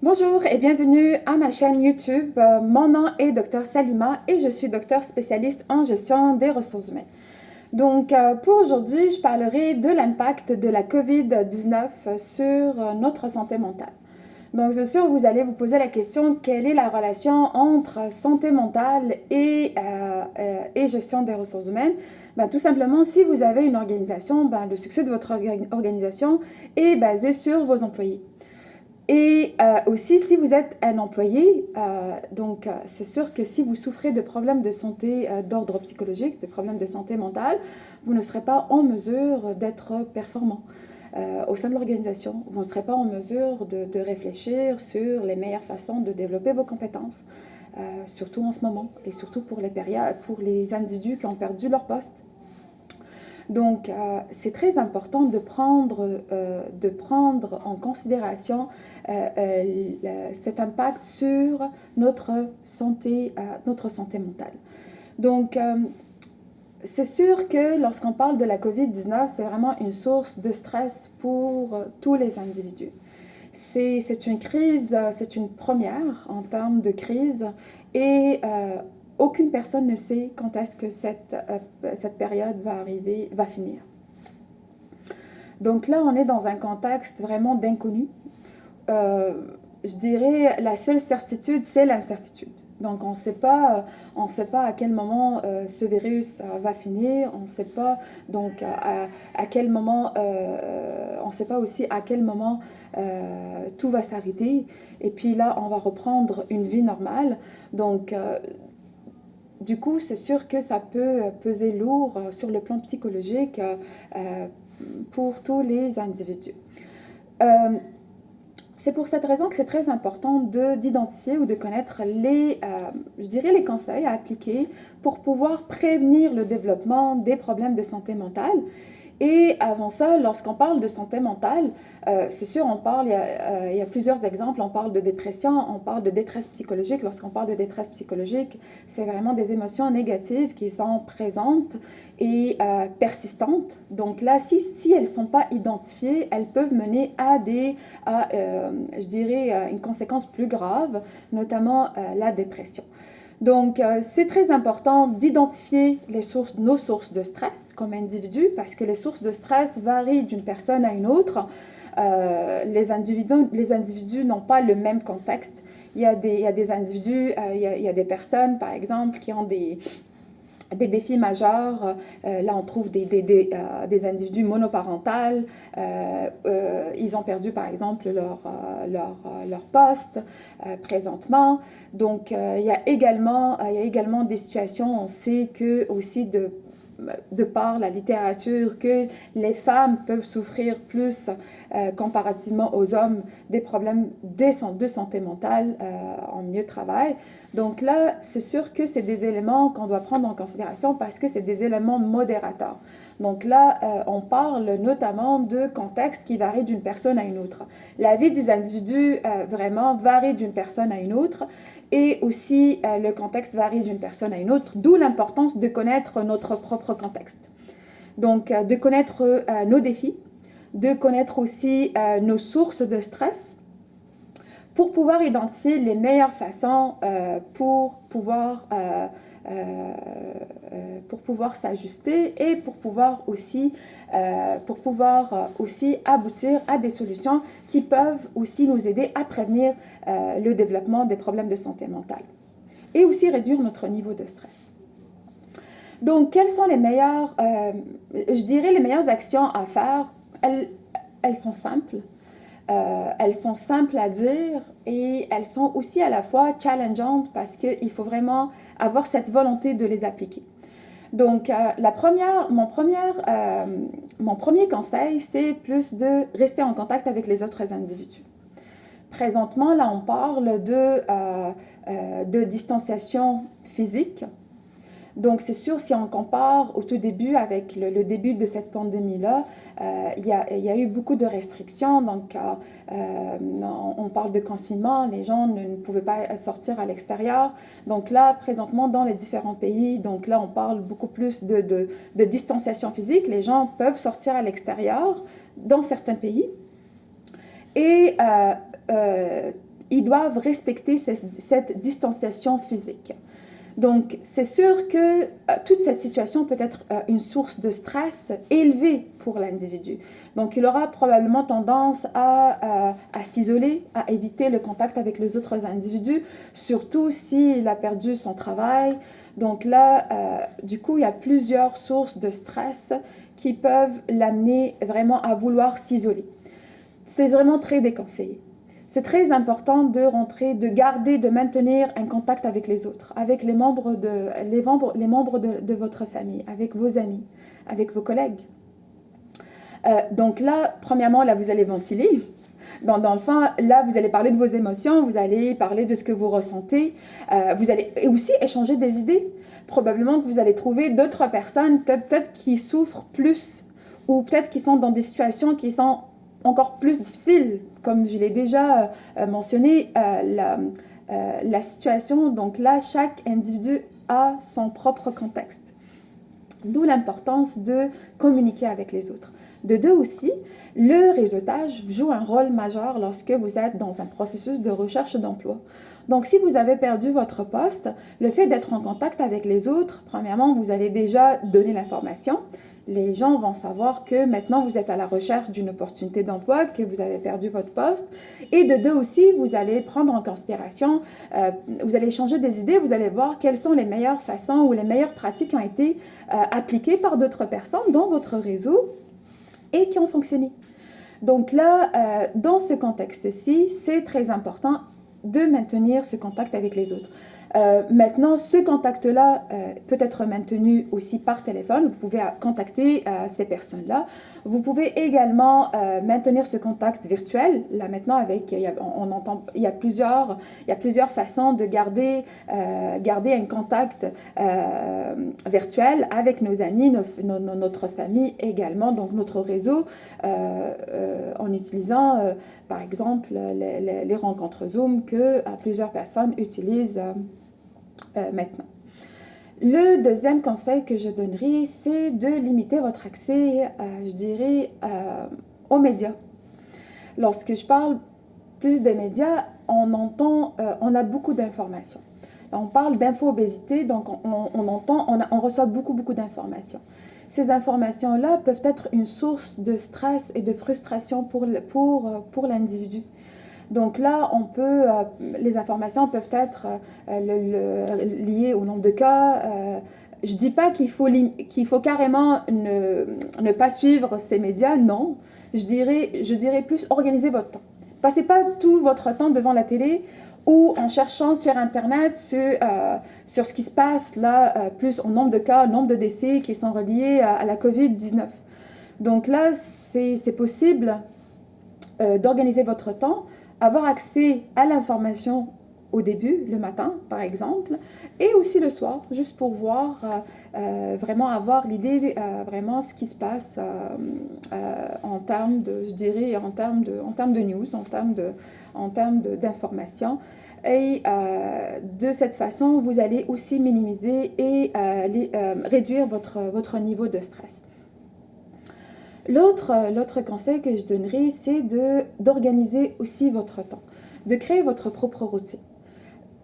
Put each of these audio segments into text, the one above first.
Bonjour et bienvenue à ma chaîne YouTube. Mon nom est Dr Salima et je suis docteur spécialiste en gestion des ressources humaines. Pour aujourd'hui, je parlerai de l'impact de la COVID-19 sur notre santé mentale. Donc, c'est sûr, vous allez vous poser la question, quelle est la relation entre santé mentale et gestion des ressources humaines? Tout simplement, si vous avez une organisation, le succès de votre organisation est basé sur vos employés. Et aussi, si vous êtes un employé, c'est sûr que si vous souffrez de problèmes de santé d'ordre psychologique, de problèmes de santé mentale, vous ne serez pas en mesure d'être performant au sein de l'organisation. Vous ne serez pas en mesure de réfléchir sur les meilleures façons de développer vos compétences, surtout en ce moment, et surtout pour les individus qui ont perdu leur poste. C'est très important de prendre en considération cet impact sur notre santé mentale. C'est sûr que lorsqu'on parle de la COVID-19, c'est vraiment une source de stress pour tous les individus. C'est une crise, c'est une première en termes de crise et aucune personne ne sait quand est-ce que cette période va finir. Donc là, on est dans un contexte vraiment d'inconnu. Je dirais la seule certitude, c'est l'incertitude. Donc on ne sait pas à quel moment ce virus va finir, on ne sait pas à quel moment, on ne sait pas aussi à quel moment tout va s'arrêter. Et puis là, on va reprendre une vie normale. Du coup, c'est sûr que ça peut peser lourd sur le plan psychologique pour tous les individus. C'est pour cette raison que c'est très important d'identifier ou de connaître les conseils à appliquer pour pouvoir prévenir le développement des problèmes de santé mentale. Et avant ça, lorsqu'on parle de santé mentale, c'est sûr, il y a plusieurs exemples. On parle de dépression, on parle de détresse psychologique. Lorsqu'on parle de détresse psychologique, c'est vraiment des émotions négatives qui sont présentes et persistantes. Donc là, si elles ne sont pas identifiées, elles peuvent mener à une conséquence plus grave, notamment la dépression. C'est très important d'identifier nos sources de stress comme individus parce que les sources de stress varient d'une personne à une autre. Les individus n'ont pas le même contexte. Il y a des individus, il y a des personnes, par exemple, qui ont des défis majeurs. Là, on trouve des individus monoparentales. Ils ont perdu, par exemple, leur poste présentement. Il y a également des situations, on sait que aussi de par la littérature, que les femmes peuvent souffrir plus comparativement aux hommes des problèmes de santé mentale en milieu de travail. Donc là, c'est sûr que c'est des éléments qu'on doit prendre en considération parce que c'est des éléments modérateurs. Donc là, on parle notamment de contextes qui varient d'une personne à une autre. La vie des individus vraiment varie d'une personne à une autre et aussi le contexte varie d'une personne à une autre, d'où l'importance de connaître notre propre contexte. De connaître nos défis, de connaître aussi nos sources de stress pour pouvoir identifier les meilleures façons pour pouvoir s'ajuster et pour pouvoir aussi aboutir à des solutions qui peuvent aussi nous aider à prévenir le développement des problèmes de santé mentale et aussi réduire notre niveau de stress. Donc, quelles sont les meilleures actions à faire? Elles sont simples. Elles sont simples à dire et elles sont aussi à la fois challengeantes parce qu'il faut vraiment avoir cette volonté de les appliquer. Mon premier conseil, c'est plus de rester en contact avec les autres individus. Présentement, là, on parle de distanciation physique. Donc, c'est sûr, si on compare au tout début avec le début de cette pandémie-là, il y a eu beaucoup de restrictions. On parle de confinement, les gens ne pouvaient pas sortir à l'extérieur. Donc là, présentement, dans les différents pays, donc là, on parle beaucoup plus de distanciation physique. Les gens peuvent sortir à l'extérieur dans certains pays. Et ils doivent respecter cette distanciation physique. Donc, c'est sûr que toute cette situation peut être une source de stress élevée pour l'individu. Donc, il aura probablement tendance à s'isoler, à éviter le contact avec les autres individus, surtout s'il a perdu son travail. Donc là, du coup, il y a plusieurs sources de stress qui peuvent l'amener vraiment à vouloir s'isoler. C'est vraiment très déconseillé. C'est très important de garder, de maintenir un contact avec les autres, avec les membres de votre famille, avec vos amis, avec vos collègues. Donc là, premièrement, là, vous allez ventiler. Dans le fond, là, vous allez parler de vos émotions, vous allez parler de ce que vous ressentez, vous allez aussi échanger des idées. Probablement que vous allez trouver d'autres personnes, peut-être qui souffrent plus, ou peut-être qui sont dans des situations qui sont encore plus difficiles. Comme je l'ai déjà mentionné, la situation, donc là, chaque individu a son propre contexte. D'où l'importance de communiquer avec les autres. De deux aussi, le réseautage joue un rôle majeur lorsque vous êtes dans un processus de recherche d'emploi. Donc, si vous avez perdu votre poste, le fait d'être en contact avec les autres, premièrement, vous allez déjà donner l'information. Les gens vont savoir que maintenant vous êtes à la recherche d'une opportunité d'emploi, que vous avez perdu votre poste. Et de deux aussi, vous allez prendre en considération, vous allez échanger des idées, vous allez voir quelles sont les meilleures façons ou les meilleures pratiques qui ont été appliquées par d'autres personnes dans votre réseau et qui ont fonctionné. Donc là, dans ce contexte-ci, c'est très important de maintenir ce contact avec les autres. Maintenant, ce contact-là peut être maintenu aussi par téléphone. Vous pouvez contacter ces personnes-là. Vous pouvez également maintenir ce contact virtuel. Là maintenant, il y a plusieurs façons de garder un contact virtuel avec nos amis, notre famille également, donc notre réseau, en utilisant par exemple les rencontres Zoom que plusieurs personnes utilisent maintenant. Le deuxième conseil que je donnerai, c'est de limiter votre accès, je dirais, aux médias. Lorsque je parle plus des médias, on a beaucoup d'informations. On parle d'info-obésité, donc on reçoit beaucoup d'informations. Ces informations-là peuvent être une source de stress et de frustration pour l'individu. Donc là, les informations peuvent être liées au nombre de cas. Je ne dis pas qu'il faut carrément ne pas suivre ces médias, non. Je dirais plus organiser votre temps. Passez pas tout votre temps devant la télé ou en cherchant sur Internet sur ce qui se passe là, plus au nombre de cas, au nombre de décès qui sont reliés à la COVID-19. Donc là, c'est possible d'organiser votre temps, avoir accès à l'information au début, le matin par exemple, et aussi le soir, juste pour voir, vraiment avoir l'idée, vraiment ce qui se passe en termes de, je dirais, en termes de news, en termes d'informations. Et de cette façon, vous allez aussi minimiser et réduire votre niveau de stress. L'autre conseil que je donnerais, c'est d'organiser aussi votre temps, de créer votre propre routine.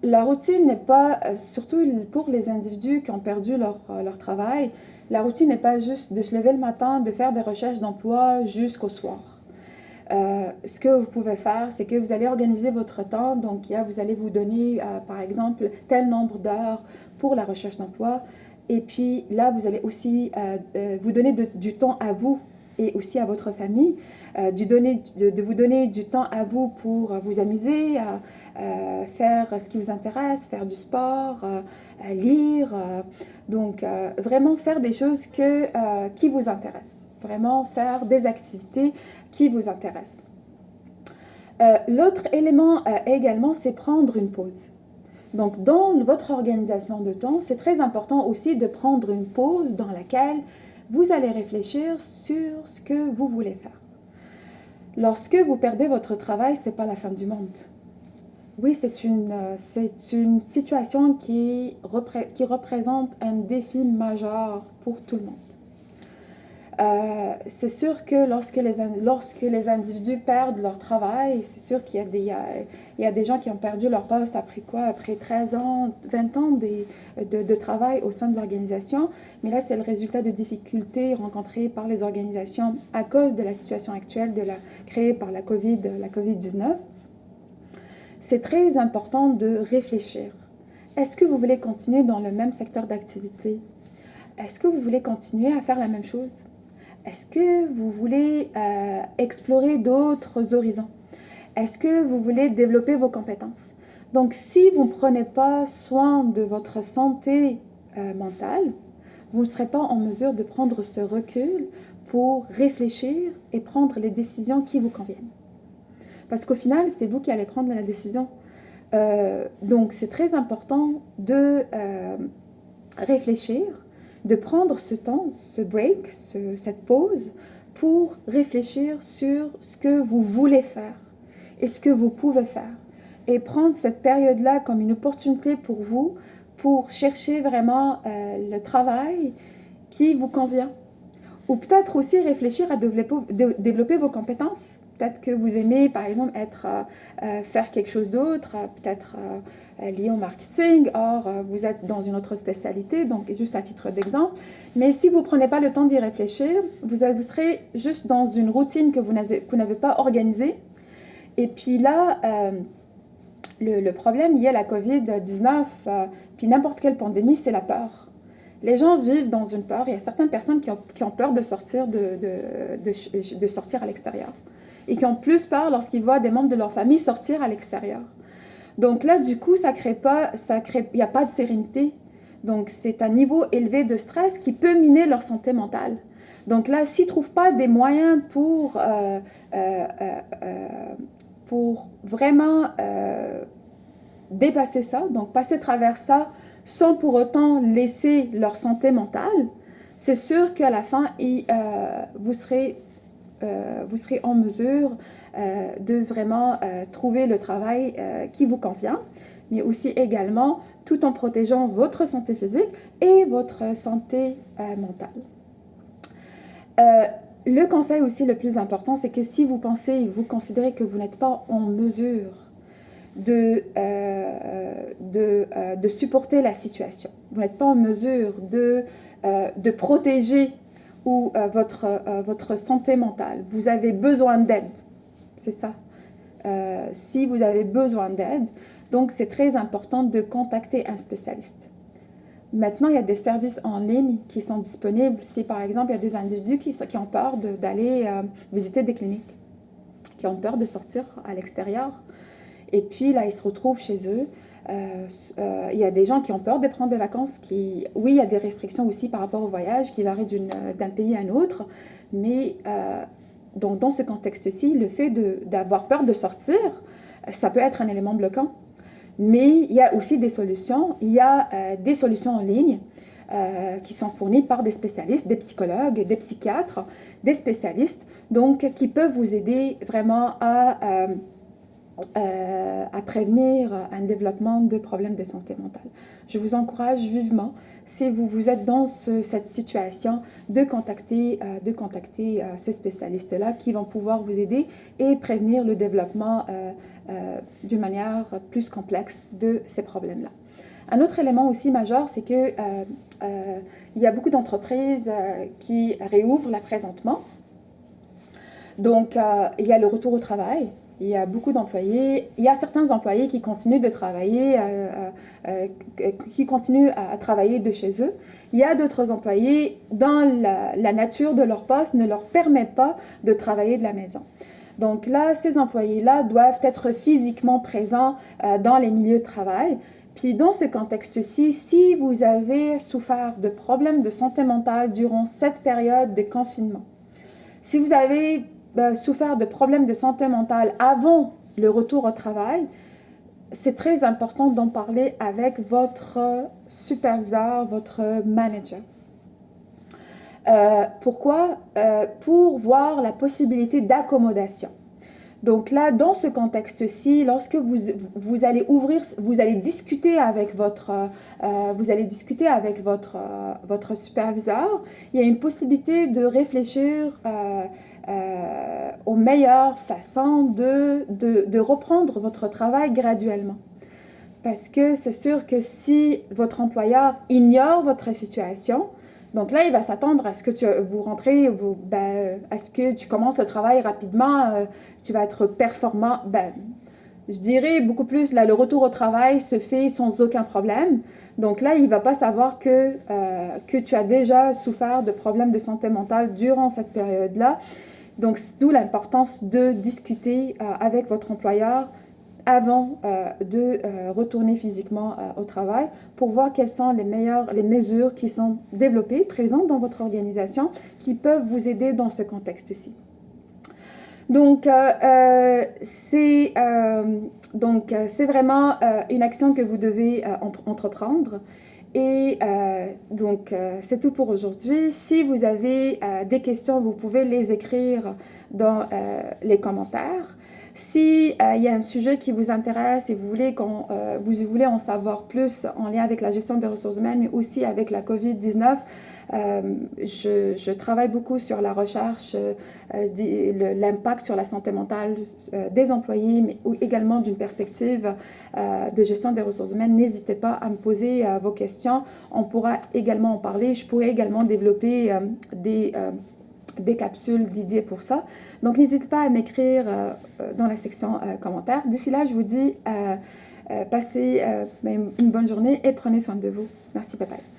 La routine n'est pas, surtout pour les individus qui ont perdu leur travail, la routine n'est pas juste de se lever le matin, de faire des recherches d'emploi jusqu'au soir. Ce que vous pouvez faire, c'est que vous allez organiser votre temps. Donc, vous allez vous donner, par exemple, tel nombre d'heures pour la recherche d'emploi. Et puis là, vous allez aussi vous donner du temps à vous et aussi à votre famille, de vous donner du temps à vous pour vous amuser, faire ce qui vous intéresse, faire du sport, lire. Donc, vraiment faire des choses qui vous intéressent. Vraiment faire des activités qui vous intéressent. L'autre élément également, c'est prendre une pause. Donc, dans votre organisation de temps, c'est très important aussi de prendre une pause dans laquelle vous allez réfléchir sur ce que vous voulez faire. Lorsque vous perdez votre travail, ce n'est pas la fin du monde. Oui, c'est une situation qui représente un défi majeur pour tout le monde. C'est sûr que lorsque les individus perdent leur travail, c'est sûr qu'il y a il y a des gens qui ont perdu leur poste après quoi? Après 13 ans, 20 ans de travail au sein de l'organisation. Mais là, c'est le résultat de difficultés rencontrées par les organisations à cause de la situation actuelle créée par la COVID-19. C'est très important de réfléchir. Est-ce que vous voulez continuer dans le même secteur d'activité? Est-ce que vous voulez continuer à faire la même chose? Est-ce que vous voulez explorer d'autres horizons? Est-ce que vous voulez développer vos compétences? Donc, si vous ne prenez pas soin de votre santé mentale, vous ne serez pas en mesure de prendre ce recul pour réfléchir et prendre les décisions qui vous conviennent. Parce qu'au final, c'est vous qui allez prendre la décision. Donc, c'est très important de réfléchir, de prendre ce temps, ce break, cette pause, pour réfléchir sur ce que vous voulez faire et ce que vous pouvez faire. Et prendre cette période-là comme une opportunité pour vous, pour chercher vraiment le travail qui vous convient. Ou peut-être aussi réfléchir à développer vos compétences. Peut-être que vous aimez, par exemple, faire quelque chose d'autre, peut-être lié au marketing, or vous êtes dans une autre spécialité, donc juste à titre d'exemple. Mais si vous ne prenez pas le temps d'y réfléchir, vous serez juste dans une routine que vous n'avez pas organisée. Et puis là, le problème lié à la COVID-19, puis n'importe quelle pandémie, c'est la peur. Les gens vivent dans une peur. Il y a certaines personnes qui ont peur de sortir, de sortir à l'extérieur. Et qui ont plus peur lorsqu'ils voient des membres de leur famille sortir à l'extérieur. Donc là, du coup, il n'y a pas de sérénité. Donc, c'est un niveau élevé de stress qui peut miner leur santé mentale. Donc là, s'ils ne trouvent pas des moyens pour vraiment dépasser ça, donc passer à travers ça, sans pour autant laisser leur santé mentale, c'est sûr qu'à la fin, vous serez en mesure de vraiment trouver le travail qui vous convient, mais aussi également tout en protégeant votre santé physique et votre santé mentale. Le conseil aussi le plus important, c'est que si vous considérez que vous n'êtes pas en mesure de supporter la situation, vous n'êtes pas en mesure de protéger votre santé mentale, vous avez besoin d'aide, c'est ça. Si vous avez besoin d'aide, donc c'est très important de contacter un spécialiste. Maintenant, il y a des services en ligne qui sont disponibles. Si par exemple, il y a des individus qui ont peur d'aller visiter des cliniques, qui ont peur de sortir à l'extérieur, et puis là, ils se retrouvent chez eux. Il y a des gens qui ont peur de prendre des vacances. Oui, il y a des restrictions aussi par rapport au voyage qui varient d'un pays à un autre. Mais donc, dans ce contexte-ci, le fait d'avoir peur de sortir, ça peut être un élément bloquant. Mais il y a aussi des solutions. Il y a des solutions en ligne qui sont fournies par des spécialistes, des psychologues, des psychiatres, des spécialistes, donc qui peuvent vous aider vraiment à prévenir un développement de problèmes de santé mentale. Je vous encourage vivement, si vous êtes dans cette situation, de contacter ces spécialistes-là qui vont pouvoir vous aider et prévenir le développement d'une manière plus complexe de ces problèmes-là. Un autre élément aussi majeur, c'est que il y a beaucoup d'entreprises qui réouvrent là présentement. Donc, il y a le retour au travail. Il y a beaucoup d'employés, il y a certains employés qui continuent de travailler, qui continuent à travailler de chez eux. Il y a d'autres employés dans la nature de leur poste ne leur permet pas de travailler de la maison. Donc là, ces employés-là doivent être physiquement présents dans les milieux de travail. Puis dans ce contexte-ci, si vous avez souffert de problèmes de santé mentale durant cette période de confinement, si vous avez souffert de problèmes de santé mentale avant le retour au travail, c'est très important d'en parler avec votre superviseur, votre manager. Pourquoi? Pour voir la possibilité d'accommodation. Donc là, dans ce contexte-ci, lorsque vous allez ouvrir, vous allez discuter avec votre superviseur, il y a une possibilité de réfléchir aux meilleures façons de reprendre votre travail graduellement. Parce que c'est sûr que si votre employeur ignore votre situation, donc là, il va s'attendre à ce que vous rentrez, à ce que tu commences le travail rapidement, tu vas être performant. Je dirais beaucoup plus, là, le retour au travail se fait sans aucun problème. Donc là, il ne va pas savoir que tu as déjà souffert de problèmes de santé mentale durant cette période-là. Donc, d'où l'importance de discuter avec votre employeur avant de retourner physiquement au travail pour voir quelles sont les mesures qui sont développées, présentes dans votre organisation, qui peuvent vous aider dans ce contexte-ci. Donc, c'est vraiment une action que vous devez entreprendre. Et donc, c'est tout pour aujourd'hui. Si vous avez des questions, vous pouvez les écrire dans les commentaires. Si il y a un sujet qui vous intéresse et vous voulez en savoir plus en lien avec la gestion des ressources humaines, mais aussi avec la COVID-19, je travaille beaucoup sur la recherche, l'impact sur la santé mentale des employés, mais également d'une perspective de gestion des ressources humaines. N'hésitez pas à me poser vos questions. On pourra également en parler. Je pourrais également développer des capsules dédiées pour ça. Donc, n'hésitez pas à m'écrire dans la section commentaires. D'ici là, je vous dis passez une bonne journée et prenez soin de vous. Merci, bye bye.